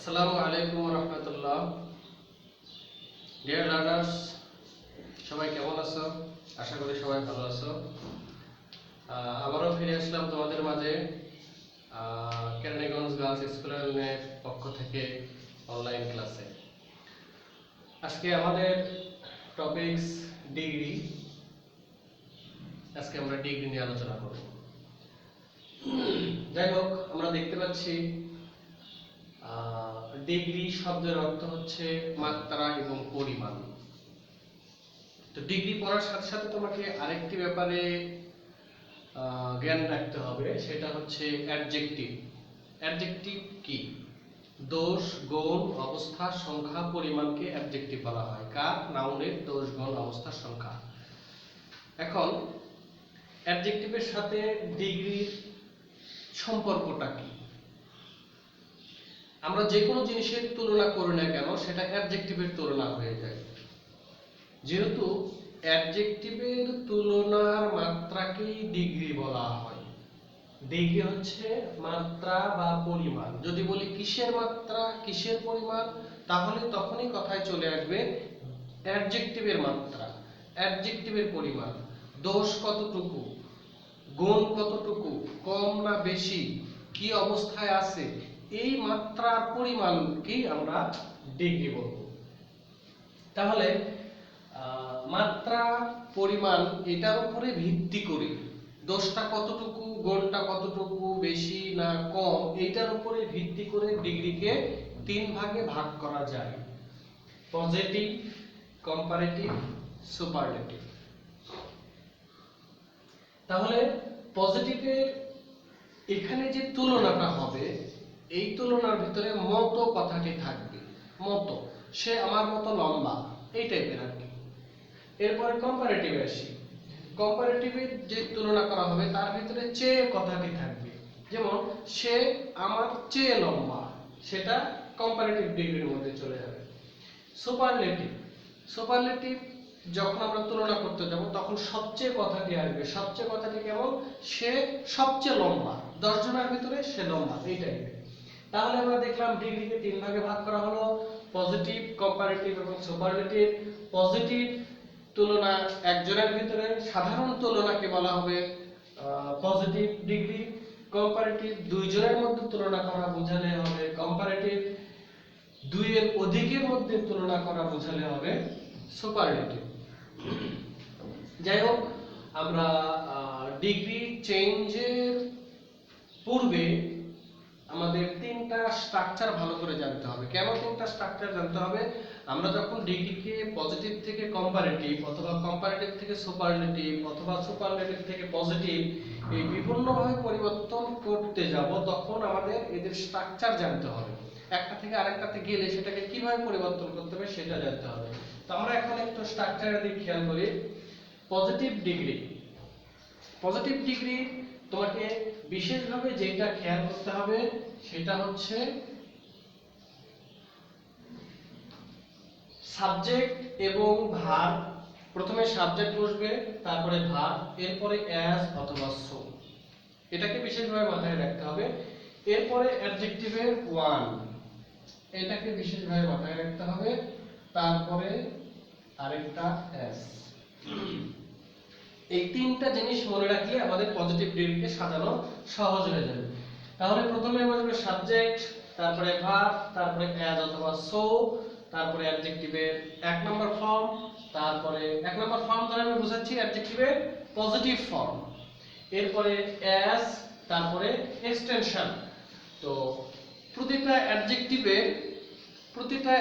আসসালামু আলাইকুম রহমতুল্লাহ। Dear learners, সবাই কেমন আছো? আশা করি সবাই ভালো আছো। আবারও ফিরে আসলাম তোমাদের মাঝে কেরানীগঞ্জ গার্লস স্কুলের পক্ষ থেকে অনলাইন ক্লাসে। আজকে আমাদের টপিকস ডিগ্রি। আজকে আমরা ডিগ্রি নিয়ে আলোচনা করব। যাই হোক, আমরা দেখতে পাচ্ছি ডিগ্রি শব্দের অর্থ হচ্ছে মাত্রা এবং পরিমাণ। তো ডিগ্রি পড়ার সাথে সাথে তোমাকে আরেকটি ব্যাপারে জ্ঞান রাখতে হবে, সেটা হচ্ছে অ্যাডজেক্টিভ। অ্যাডজেক্টিভ কি? দোষ, গুণ, অবস্থা, সংখ্যা, পরিমাণকে অ্যাডজেক্টিভ বলা হয়। কার? নাউনের দোষ, গুণ, অবস্থা, সংখ্যা। এখন অ্যাডজেক্টিভের সাথে ডিগ্রির সম্পর্কটা কি? আমরা যে কোনো জিনিসের তুলনা করি না কেন, সেটা অ্যাডজেক্টিভের তুলনা হয়ে যায়। যেহেতু অ্যাডজেক্টিভের তুলনার মাত্রাকেই ডিগ্রি বলা হয়। ডিগ্রি হচ্ছে মাত্রা বা পরিমাণ। যদি বলি কিসের মাত্রা, কিসের পরিমাণ, তাহলে তখনই কথায় চলে আসবে অ্যাডজেক্টিভের মাত্রা, অ্যাডজেক্টিভের পরিমাণ। দোষ কতটুকু, গুণ কতটুকু, কম না বেশি, কি অবস্থায় আছে, এই মাত্রার পরিমাণকেই আমরা ডিগ্রি বলবো। তাহলে মাত্রা, পরিমাণ, এটার উপরে ভিত্তি করে দোষটা কতটুকু, গুণটা কতটুকু, বেশি না কম, এটার উপরে ভিত্তি করে ডিগ্রিকে তিন ভাগে ভাগ করা যায়: পজিটিভ, কম্পারেটিভ, সুপারলেটিভ। তাহলে পজিটিভের এখানে যে তুলনাটা হবে, এই তুলনার ভিতরে মতো কথাটি থাকবে। মতো, সে আমার মতো লম্বা, এই টাইপের আর কি। এরপরে কম্পারেটিভে আসি। কম্পারেটিভের যে তুলনা করা হবে তার ভিতরে চেয়ে কথাটি থাকবে। যেমন সে আমার চেয়ে লম্বা, সেটা কম্পারেটিভ ডিগ্রির মধ্যে চলে যাবে। সুপারলেটিভ, সুপারলেটিভ যখন আমরা তুলনা করতে যাব তখন সবচেয়ে কথাটি আসবে। সবচেয়ে কথাটি কেমন? সে সবচেয়ে লম্বা, 10 জনের ভিতরে সে লম্বা, এই টাইপের। তাহলে আমরা দেখলাম ডিগ্রিকে তিন ভাগে ভাগ করা হলো: পজিটিভ, কম্পারেটিভ এবং সুপারলেটিভ। পজিটিভ তুলনা একজনের ভিতরে, সাধারণ তুলনাকে বলা হবে পজিটিভ ডিগ্রি। কম্পারেটিভ দুইজনের মধ্যে তুলনা করা বোঝালে হবে কম্পারেটিভ। দুইয়ের অধিকের মধ্যে তুলনা করা বোঝালে হবে সুপারলেটিভ। যাই হোক, আমরা ডিগ্রি চেঞ্জের পূর্বে আমাদের তিনটা স্ট্রাকচার ভালো করে জানতে হবে। কেন তিনটা স্ট্রাকচার জানতে হবে? আমরা যখন ডিগ্রিকে পজিটিভ থেকে কম্পারেটিভ, অথবা কম্পারেটিভ থেকে সুপারলেটিভ, অথবা সুপারলেটিভ থেকে পজিটিভ, এই বিভিন্নভাবে পরিবর্তন করতে যাব, তখন আমাদের এদের স্ট্রাকচার জানতে হবে। একটা থেকে আরেকটাতে গেলে সেটাকে কিভাবে পরিবর্তন করতে হবে সেটা জানতে হবে। তো আমরা এখন একটু স্ট্রাকচারের দিকে খেয়াল করি। পজিটিভ ডিগ্রি, পজিটিভ ডিগ্রি তোমাকে বিশেষভাবে যেটা খেয়াল করতে হবে সেটা হচ্ছে সাবজেক্ট এবং ভার্ব। প্রথমে সাবজেক্ট বসবে, তারপরে ভার্ব, এরপরে অ্যাজ অথবা সো। এটাকে বিশেষভাবে মাথায় রাখতে হবে। এরপরে অ্যাডজেক্টিভের ওয়ান, এটাকে বিশেষভাবে মাথায় রাখতে হবে। তারপরে আরেকটা অ্যাজ। এই তিনটা জিনিস মনে রাখলে আমাদের পজিটিভ ডিগ্রিকে সাজানো সহজ হয়ে যাবে। তাহলে প্রথমে বসবে সাবজেক্ট, তারপরে ভার্ব, তারপরে অ্যাজ অথবা সো, তারপরে অ্যাডজেক্টিভের এক নম্বর ফর্ম, তারপরে এক নম্বর ফর্ম ধরে আমি বোঝাচ্ছি অ্যাডজেক্টিভের পজিটিভ ফর্ম, এরপরে অ্যাজ, তারপরে এক্সটেনশন। তো প্রতিটা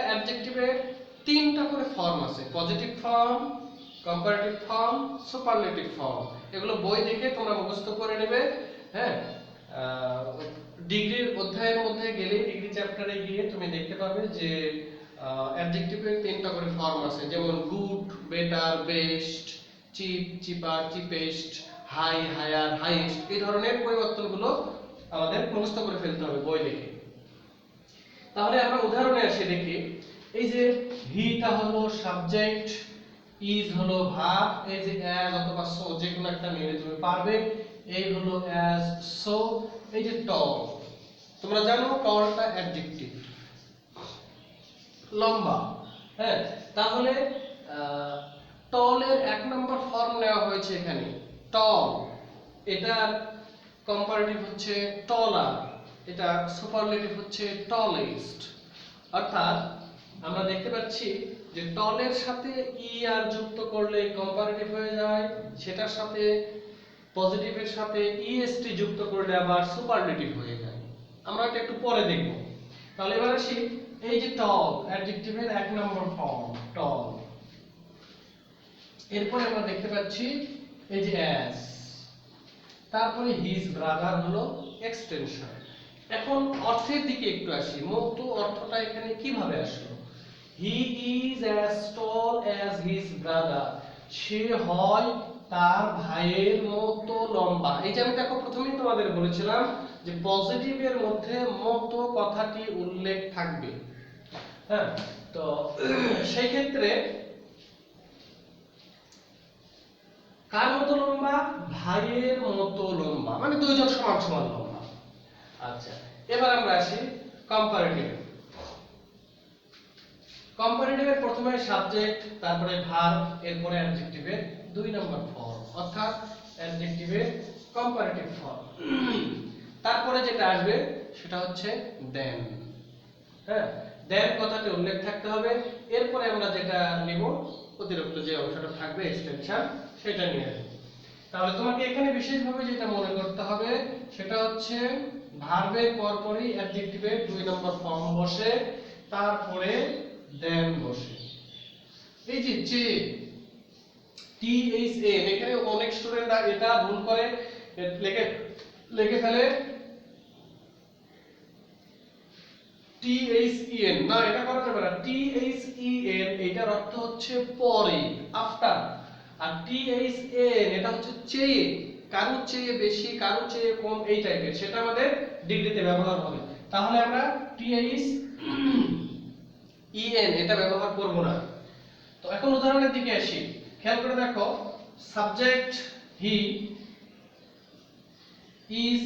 অ্যাডজেক্টিভের তিনটা করে ফর্ম আছে: positive form, comparative form, superlative form. এগুলো বই দেখে তোমরা মুখস্থ করে নেবে। হ্যাঁ, ডিগ্রির অধ্যায়ের মধ্যে গেলে, ডিগ্রি চ্যাপ্টারে গিয়ে তুমি দেখতে পাবে যে অ্যাডজেক্টিভের তিনটা করে ফর্ম আছে। যেমন গুড, বেটার, বেস্ট, চিপ, চিপার, চিপেস্ট, হাই, হায়ার, হাইয়েস্ট। এই ধরনের পরিবর্তনগুলো আমাদের মুখস্থ করে ফেলতে হবে বই দেখে। তাহলে আমরা উদাহরণে এসে দেখি। এই যে হিটা হলো সাবজেক্ট, ইজ হলো ভার্ব, এই যে অ্যাজ অথবা সো যে কোনো একটা নিলে তুমি পারবে। এই হলো অ্যাজ, সো। এই যে টল, তোমরা জানো টলটা অ্যাডজেক্টিভ। লম্বা। হ্যাঁ, তাহলে টলের 1 নম্বর ফর্ম নেওয়া হয়েছে এখানে, টল। এটার কম্পারেটিভ হচ্ছে টলার, এটা সুপারলেটিভ হচ্ছে টলেস্ট। অর্থাৎ আমরা দেখতে পাচ্ছি যে টলের সাথে ই আর যুক্ত করলে কম্পারেটিভ হয়ে যায়, সেটার সাথে পজিটিভের সাথে ইএসটি যুক্ত করলে আবার সুপারলেটিভ হয়ে যায়। আমরা এটা একটু পরে দেখব। তাহলে এবার আসি, এই যে টল অ্যাডজেক্টিভের 1 নম্বর ফর্ম টল। এরপরে আমরা দেখতে পাচ্ছি এই যে অ্যাজ, তারপরে হিজ ব্রাদার হলো এক্সটেনশন। এখন অর্থের দিকে একটু আসি, মূলত অর্থটা এখানে কিভাবে আসলো? He is as tall as his brother, সে হয় তার ভাইয়ের মতো লম্বা। এই যে আমি দেখো প্রথমেই তোমাদের বলেছিলাম যে পজিটিভের মধ্যে মতো কথাটি উল্লেখ থাকবে। হ্যাঁ, তো সেই ক্ষেত্রে কার মতো লম্বা? ভাইয়ের মতো লম্বা, মানে দুইজন সমান সমান লম্বা। আচ্ছা, এবার আমরা আসি কম্পারেটিভ। কম্পারেটিভের প্রথমে সাবজেক্ট, তারপরে ভার্ব, এরপরে অ্যাডজেক্টিভের 2 নম্বর ফর্ম, অর্থাৎ অ্যাডজেক্টিভের কম্পারেটিভ ফর্ম। তারপরে যেটা আসবে সেটা হচ্ছে দেন। হ্যাঁ, দেন কথাটি উল্লেখ থাকতে হবে। এরপরে আমরা যেটা নিব, অতিরিক্ত যে অংশটা থাকবে এক্সটেনশন, সেটা নিয়ে আসবো। তাহলে তোমাকে এখানে বিশেষভাবে যেটা মনে করতে হবে সেটা হচ্ছে ভার্বের পরপরই অ্যাডজেক্টিভের 2 নম্বর ফর্ম বসে, তারপরে দেন বসে। এই যে চে, টি এইচ এন, এখানে অনেক স্টুডেন্টরা এটা ভুল করে লিখে ফেলে টি এইচ ই এন। না, এটা করা যাবে না। টি এইচ ই এন এটার অর্থ হচ্ছে পরে, আফটার। আর টি এইচ এন এটা হচ্ছে চেয়ে, কারো চেয়ে বেশি কারো চেয়ে কম, এই টাইপের, সেটা আমাদের ডিগ্রিতে ব্যবহার হবে। তাহলে আমরা টি এইচ ই এন এটা ব্যবহার করব না। তো এখন উদাহরণের দিকে আসি, খেয়াল করে দেখো, subject he is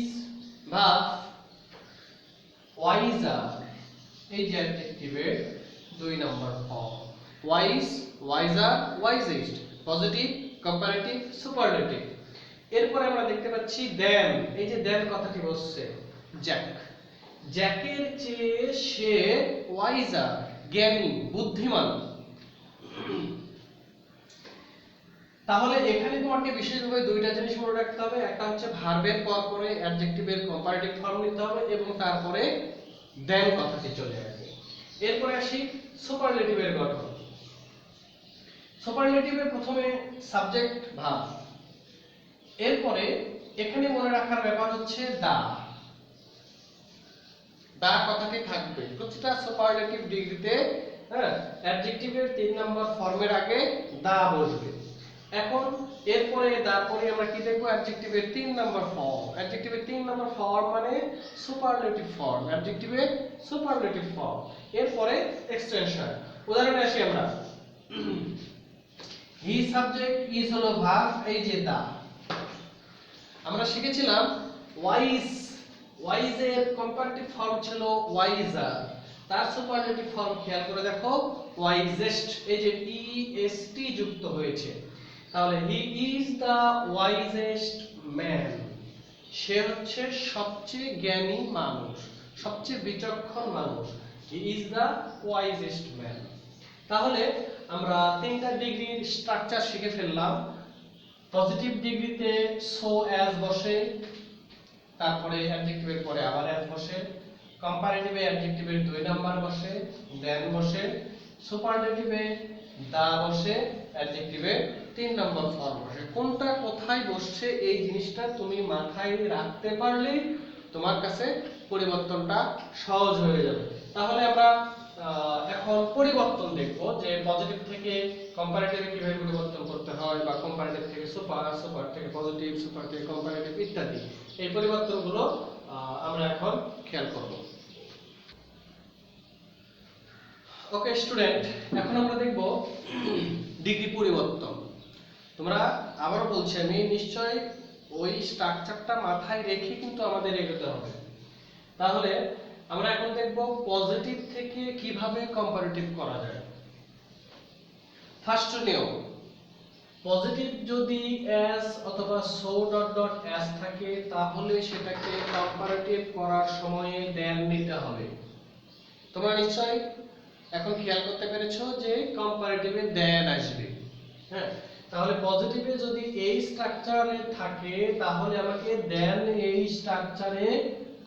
verb wiser, এই যে অ্যাডজেক্টিভের 2 number form, wise, wiser, wisest, positive, comparative, superlative. এরপরে আমরা দেখতে পাচ্ছি দেন, এই যে দেন কথাটি বসছে জ্যাক, জ্যাকের চেয়ে সে ওয়াইজার, জ্ঞানী, বুদ্ধিমান। তাহলে এখানে তোমাকে বিশেষভাবে দুইটা জিনিস মনে রাখতে হবে, একটা হচ্ছে ভার্বের পর পরে অ্যাডজেক্টিভের কম্পারেটিভ ফর্ম নিতে হবে এবং তারপরে দেন কথাটি চলে আসবে। এরপরে আসি সুপারলেটিভের গঠন। সুপারলেটিভে প্রথমে সাবজেক্ট ভার্ব, এরপরে এখানে মনে রাখার ব্যাপার হচ্ছে দা, দা কথাটি থাকবে প্রতিটা সুপারলেটিভ ডিগ্রিতে। হ্যাঁ, অ্যাডজেক্টিভের 3 নম্বর ফর্মের আগে দা বসবে। এখন এরপরে তারপরে আমরা কি দেখব? অ্যাডজেক্টিভের 3 নম্বর ফর্ম। অ্যাডজেক্টিভের 3 নম্বর ফর্ম মানে সুপারলেটিভ ফর্ম, অ্যাডজেক্টিভের সুপারলেটিভ ফর্ম। এরপরে এক্সটেনশন। উদাহরণে আসি আমরা, হি সাবজেক্ট, ইজ হলো ভার্ব, এই যে দা। আমরা শিখেছিলাম ওয়াইজ, ওয়াইজের কম্পারেটিভ ফর্ম ছিল ওয়াইজার, তার সুপারলেটিভ ফর্ম খেয়াল করে দেখো ওয়াইজেস্ট, এই যে ই এস টি যুক্ত হয়েছে। তাহলে he is the wisest man, সে হচ্ছে সবচেয়ে জ্ঞানী মানুষ, সবচেয়ে বিচক্ষণ মানুষ। He is the wisest man. তাহলে আমরা 3টা ডিগ্রির স্ট্রাকচার শিখে ফেললাম। পজিটিভ ডিগ্রিতে সো অ্যাজ বসে, তারপরে অ্যাডজেক্টিভের পরে আবার অ্যাজ বসে, কম্পারেটিভে অ্যাডজেক্টিভের 2 নাম্বার বসে, দেন বসে, সুপারলেটিভে দা বসে, অ্যাডজেক্টিভের 3 নম্বর ফর্ম বসে। কোনটা কোথায় বসছে এই জিনিসটা তুমি মাথায় রাখতে পারলেই তোমার কাছে পরিবর্তনটা সহজ হয়ে যাবে। তাহলে আমরা এখন পরিবর্তন দেখব যে পজিটিভ থেকে কম্পারেটিভে কিভাবে পরিবর্তন করতে হয়, বা কম্পারেটিভ থেকে সুপার, সুপার থেকে পজিটিভ, সুপার থেকে কম্পারেটিভ ইত্যাদি। এই পরিবর্তনগুলো আমরা এখন খেয়াল করব। ওকে স্টুডেন্ট, এখন আমরা দেখব ডিগ্রি পরিবর্তন। তোমরা আবারও বলছি আমি, নিশ্চয় ওই স্ট্রাকচারটা মাথায় রেখে কিন্তু আমাদের এগোতে হবে। তাহলে আমরা এখন দেখব পজিটিভ থেকে কিভাবে কম্পারেটিভ করা যায়। ফার্স্ট নিয়ম, পজিটিভ যদি s অথবা so ডট ডট s থাকে তাহলে সেটাকে কম্পারেটিভ করার সময়ে দেন নিতে হবে। তোমরা নিশ্চয়ই এখন খেয়াল করতে পেরেছো যে কম্পারেটিভে দেন আসবে। হ্যাঁ, তাহলে পজিটিভে যদি এই স্ট্রাকচারে থাকে তাহলে আমাকে দেন এই স্ট্রাকচারে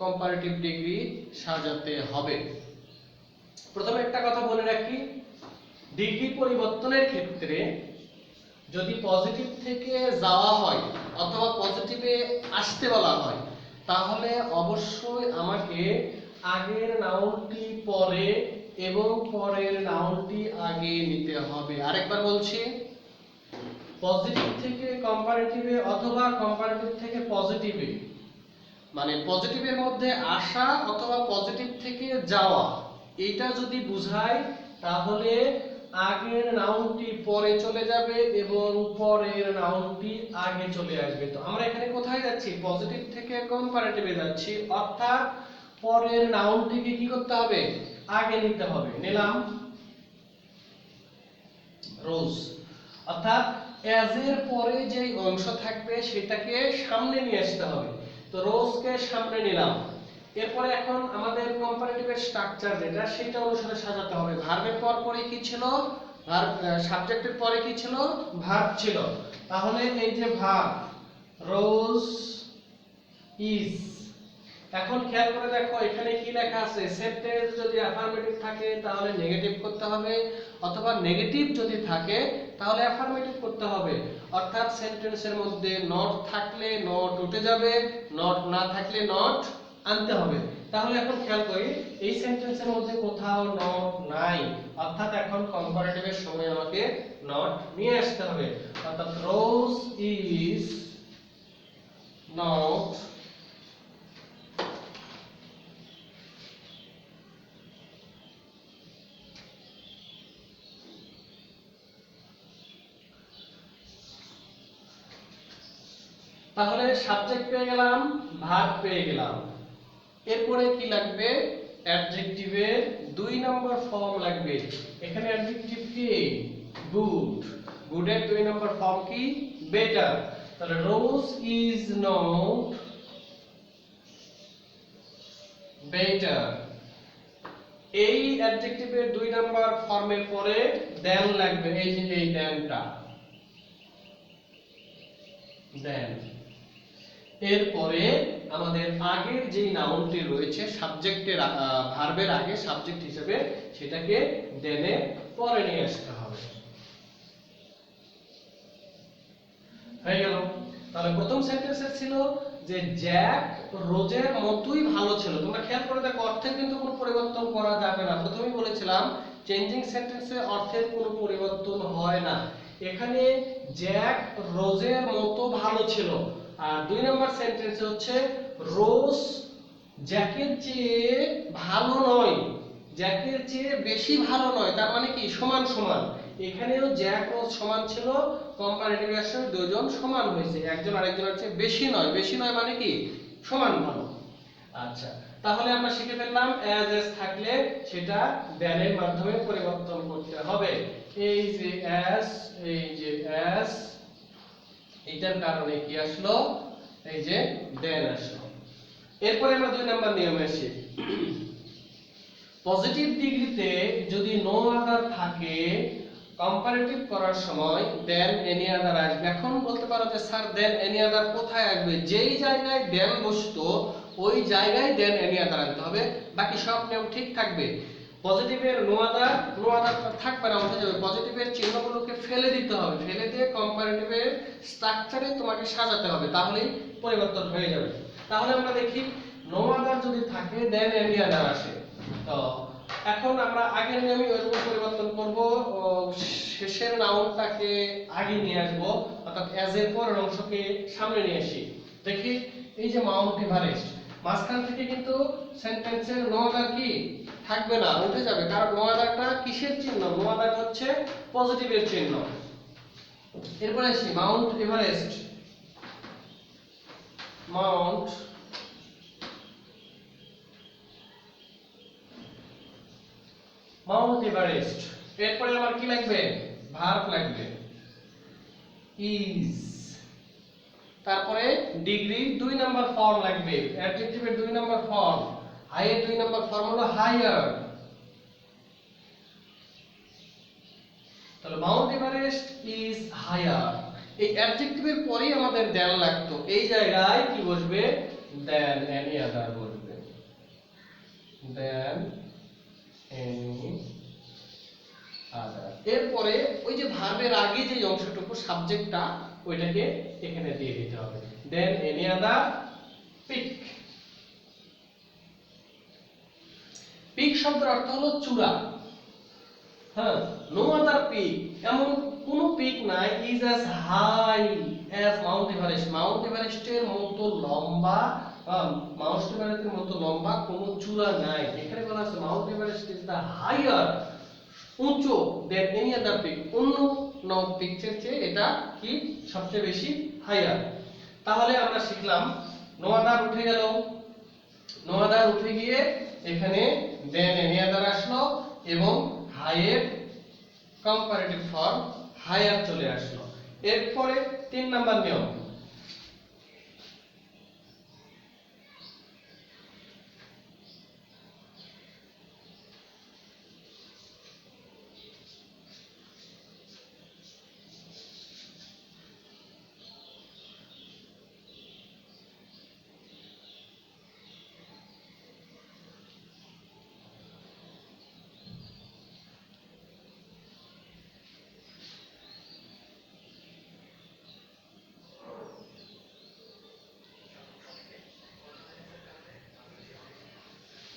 কম্পারেটিভ ডিগ্রি সাজাতে হবে। প্রথমে একটা কথা বলে রাখি, ডিগ্রি পরিবর্তনের ক্ষেত্রে যদি পজিটিভ থেকে যাওয়া হয় অথবা পজিটিভে আসতে বলা হয় তাহলে অবশ্যই আমাকে আগের নাউনটি পরে এবং পরের নাউনটি আগে নিতে হবে। আরেকবার বলছি, পজিটিভ থেকে কম্পারেটিভে অথবা কম্পারেটিভ থেকে পজিটিভে, মানে পজিটিভের মধ্যে আসা অথবা পজিটিভ থেকে যাওয়া, এটা যদি বুঝায় তাহলে আগের নাউনটি পরে চলে যাবে এবং পরের নাউনটি আগে চলে আসবে। তো আমরা এখানে কোথায় যাচ্ছি? পজিটিভ থেকে কম্পারেটিভে যাচ্ছি, অর্থাৎ পরের নাউনটিকে কি করতে হবে? আগে নিতে হবে। নিলাম রোজ, অর্থাৎ অ্যাজ এর পরে যে অংশ থাকবে সেটাকে সামনে নিয়ে আসতে হবে। তো রোজকে সামনে নিলাম। এরপরে এখন আমাদের কম্পারেটিভের স্ট্রাকচার যেটা সেটা অনুসারে সাজাতে হবে। ভার্বের পর পরে কি ছিল? ভার্ব, সাবজেক্টের পরে কি ছিল? ভার্ব ছিল। তাহলে এই যে ভার্ব রোজ ইজ, এখন খেয়াল করে দেখো এখানে কি লেখা আছে। সেন্টেন্স যদি অ্যাফার্মেটিভ থাকে তাহলে নেগেটিভ করতে হবে, অথবা নেগেটিভ যদি থাকে তাহলে অ্যাফার্মেটিভ করতে হবে। অর্থাৎ সেন্টেন্সের মধ্যে নট থাকলে নট উঠে যাবে, নট না থাকলে নট আনতে হবে। তাহলে এখন খেয়াল করি এই সেন্টেন্সের মধ্যে কোথাও নট নাই, অর্থাৎ এখন কম্পারেটিভের সময় আমাকে নট নিয়ে আসতে হবে। অর্থাৎ রোজ ইজ নট তাহলে সাবজেক্ট পেয়ে গেলাম, ভার্ব পেয়ে গেলাম। এরপরে কি লাগবে? অ্যাডজেক্টিভের 2 নম্বর ফর্ম লাগবে। এখানে অ্যাডজেক্টিভ কি? গুড। গুডের 2 নম্বর ফর্ম কি? বেটার। তাহলে রোজ ইজ নট বেটার। এই অ্যাডজেক্টিভের 2 নম্বর ফর্মের পরে দেন লাগবে, এই যে এই দেনটা, দেন। এরপরে আমাদের আগের যে নাউনটি রয়েছে সাবজেক্টের ভার্বের আগে সাবজেক্ট হিসেবে সেটাকে দেনে পরে নিয়ে আসতে হবে। হয়ে গেল। তাহলে প্রথম সেন্টেন্সে ছিল যে জ্যাক রোজের মতোই ভালো ছিল। তোমরা খেয়াল করে দেখো অর্থের কিন্তু কোনো পরিবর্তন করা যাবে না। প্রথমেই বলেছিলাম চেঞ্জিং সেন্টেন্সে অর্থের কোনো পরিবর্তন হয় না। এখানে জ্যাক রোজের মতো ভালো ছিল। আর 2 নম্বর সেন্টেন্সে হচ্ছে রোজ জ্যাকের চেয়ে ভালো নয়, জ্যাকের চেয়ে বেশি ভালো নয়, তার মানে কি? সমান সমান। এখানেও জ্যাক রোজ সমান ছিল, কম্পারেটিভ অ্যাকশন দুইজন সমান হয়েছে, একজন আরেকজনের চেয়ে বেশি নয়। বেশি নয় মানে কি? সমান ভালো। আচ্ছা, তাহলে আমরা শিখে ফেললাম অ্যাজ এস থাকলে সেটা দেনের মাধ্যমে পরিবর্তন করতে হবে। এই যে অ্যাজ, এই যে অ্যাজ, এটার কারণে কি আসলো? এই যে দেন আসলো। এরপরে আমরা 2 নাম্বার নিয়মে আসি। পজিটিভ ডিগ্রিতে যদি নো আদার থাকে কম্পারেটিভ করার সময় দেন এনি আদার আসবে। এখন বলতে পারো যে স্যার দেন এনি আদার কোথায় আসবে? যেই জায়গায় দেন বসতো ওই জায়গায় দেন এনি আদার আনতে হবে, বাকি সব নিয়ম ঠিক থাকবে। পজিটিভের নো আদার থাকবে না, উঠে যাবে। পজিটিভের চিহ্নগুলোকে ফেলে দিতে হবে, ফেলে দিয়ে কম্পারেটিভের স্ট্রাকচারে তোমাকে সাজাতে হবে, তাহলেই পরিবর্তন হয়ে যাবে। তাহলে আমরা দেখি নো আদার যদি থাকে দেন এনি আদার আসে। তো এখন আমরা আগের নিয়মে ওইরকম পরিবর্তন করব, শেষের নাউনটাকে আগে নিয়ে আসব, অর্থাৎ অ্যাজ এর পরের অংশকে সামনে নিয়ে আসি। দেখি এই যে মাউন্ট এভারেস্ট, মাঝখান থেকে কিন্তু সেন্টেন্সের নো আদার কি থাকবে না, উঠে যাবে, কারণ নো আদারটা কিসের চিহ্ন? নো আদার হচ্ছে পজিটিভের চিহ্ন। এরপরে আসি Mount Everest, Mount Mount Everest. এরপরে আমার কি লাগবে? ভার্ব লাগবে ইজ। তারপরে ডিগ্রি 2 নাম্বার ফর্ম লাগবে, অ্যাডজেক্টিভের 2 নাম্বার ফর্ম। হাই এর 2 নাম্বার ফর্ম হলো হায়ার। তাহলে মাউন্ট এভারেস্ট ইজ হায়ার। এই অ্যাডজেক্টিভের পরেই আমাদের দেন লাগতো, এই জায়গায় কি বসবে? দেন এনি আদার বসবে, দেন এনি আদার। এরপরে ওই যে ভার্বের আগে যে অংশটুকু সাবজেক্টটা ওইটাকে এখানে দিয়ে দিতে হবে, then any other peak. Peak শব্দের অর্থ হলো চূড়া। হ্যাঁ, নো আদার পিক, এমন কোন পিক নাই is as high as Mount Everest. Mount এভারেস্টের মতো লম্বা, মাউন্ট এভারেস্টের মতো লম্বা কোন চূড়া নাই। এখানে বলা আছে Mount Everest is the higher, উঁচু, দেন এনি আদার পিক, অন্য পিকের চেয়ে এটা কি সবচেয়ে বেশি হাইয়ার। তাহলে আমরা শিখলাম নো আদার উঠে গেল, নো আদার উঠে গিয়ে এখানে দেন এনি আদার আসলো এবং হাইয়ের কম্পারেটিভ ফর্ম হায়ার চলে আসলো। এরপরে 3 নাম্বার নিয়ম,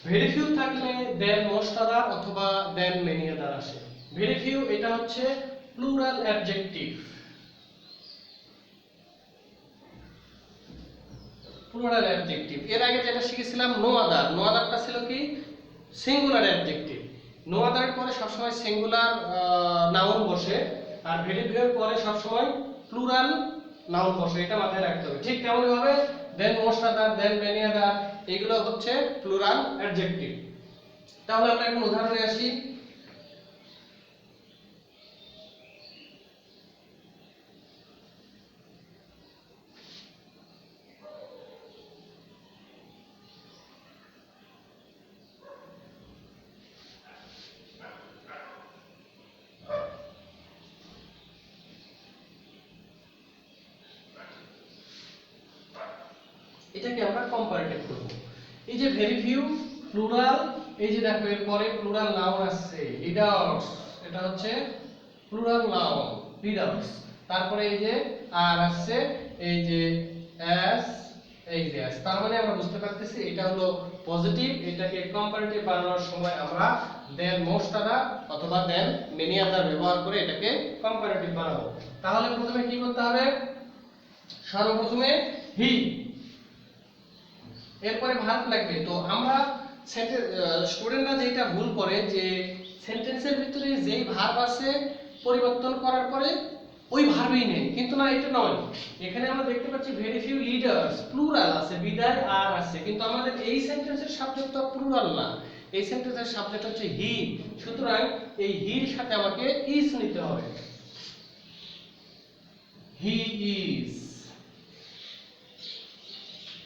ভেরি ফিউ থাকলে দেন মোস্ট আদার অথবা দেন মেনি আদার আসে। ভেরি ফিউ এটা হচ্ছে প্লুরাল অ্যাডজেক্টিভ, প্লুরাল অ্যাডজেক্টিভ। এর আগে যেটা শিখেছিলাম নো আদার, নো আদারটা ছিল কি সিঙ্গুলার অ্যাডজেক্টিভ। নো আদারের পরে সবসময় সিঙ্গুলার নাউন বসে, আর ভেরি ফিউ এর পরে সবসময় প্লুরাল নাউন বসে, এটা মাথায় রাখতে হবে। ঠিক তেমনই ভাবে দেন মোস্ট আদার, দেন মেনি আদার, এগুলো হচ্ছে প্লুরাল অ্যাডজেক্টিভ। তাহলে আমরা এখন উদাহরণে আসি। এটাকে আমরা কম্পারেটিভ করব। এই যে ভেরি ফিউ প্লুরাল, এই যে দেখো এর পরে প্লুরাল নাউন আসছে লিডার্স, এটা হচ্ছে প্লুরাল নাউন লিডার্স। তারপরে এই যে আর আসছে এই যে অ্যাস, এই যে অ্যাস। তার মানে আমরা বুঝতে পারতেছি এটা হলো পজিটিভ। এটাকে কম্পারেটিভ বানানোর সময় আমরা দেন মোস্ট আদার অথবা দেন মেনি আদার ব্যবহার করে এটাকে কম্পারেটিভ বানাবো। তাহলে প্রথমে কি করতে হবে? সর্বপ্রথমে হি, এরপরে ভার্ব লাগবে। তো আমরা স্টুডেন্টরা যেটা ভুল করে যে সেন্টেন্সের ভিতরে যেই ভার্ব আছে পরিবর্তন করার পরে ওই ভার্বই নেই, কিন্তু না, এটা নয়। এখানে আমরা দেখতে পাচ্ছি ভেরি ফিউ লিডার্স প্লুরাল আছে, বিদায় আর আছে, কিন্তু আমাদের এই সেন্টেন্সের সাবজেক্ট তো প্লুরাল না, এই সেন্টেন্সের সাবজেক্ট হচ্ছে হি। সুতরাং এই হির সাথে আমাকে ইজ নিতে হবে, হি ইজ।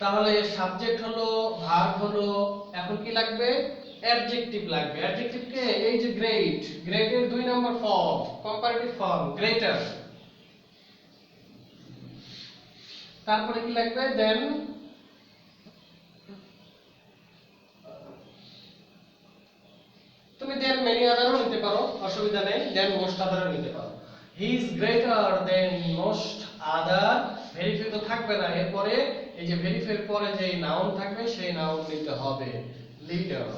তাহলে সাবজেক্ট হলো, ভার্ব হলো, এখন কি লাগবে? অ্যাডজেক্টিভ লাগবে। অ্যাডজেক্টিভকে এই যে গ্রেট, গ্রেটের 2 number form comparative form greater. তারপরে কি লাগবে? দেন তুমি দেন মেনি আদারও নিতে পারো, অসুবিধা নেই, দেন মোস্ট আদারও নিতে পারো। He is greater than most other. Very few তো থাকবে না, এরপরে এই যে ভেরি ফিউ এর পরে যে নাউন থাকবে সেই নাউন নিতে হবে, লিডার্স।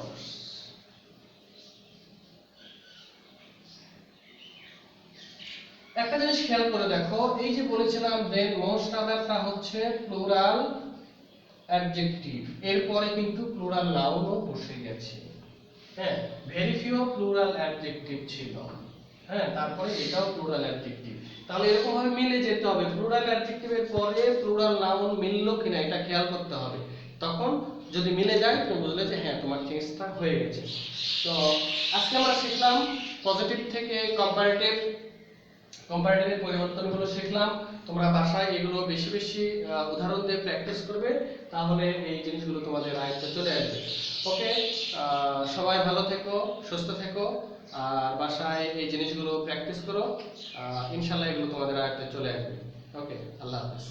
একটা জিনিস খেয়াল করে দেখো, এই যে বলেছিলাম দেন মোস্ট আদারটা হচ্ছে প্লুরাল অ্যাডজেক্টিভ, এরপরে কিন্তু প্লুরাল নাউনও বসে গেছে। হ্যাঁ, ভেরি ফিউ প্লুরাল অ্যাডজেক্টিভ ছিল, হ্যাঁ, তারপরে এটাও প্লুরাল অ্যাডজেক্টিভ। তাহলে এরকম ভাবে মিলে যেতে হবে, প্লুরাল অ্যাডজেক্টিভের পরে প্লুরাল নাউন মিললো কিনা এটা খেয়াল করতে হবে, তখন যদি মিলে যায় তুমি বুঝলে যে হ্যাঁ তোমার চেঞ্জটা হয়ে গেছে। তো আজকে আমরা শিখলাম পজিটিভ থেকে কম্পারেটিভের পরিবর্তনগুলো শিখলাম। তোমরা বাসায় এগুলো বেশি বেশি উদাহরণ দিয়ে প্র্যাকটিস করবে, তাহলে এই জিনিসগুলো তোমাদের আয়ত্তে চলে আসবে। ওকে, সবাই ভালো থেকো, সুস্থ থেকো, আর বাসায় এই জিনিসগুলো প্র্যাকটিস করো, ইনশাআল্লাহ এগুলো তোমাদের আয়ত্তে চলে আসবে। ওকে, আল্লাহ হাফেজ।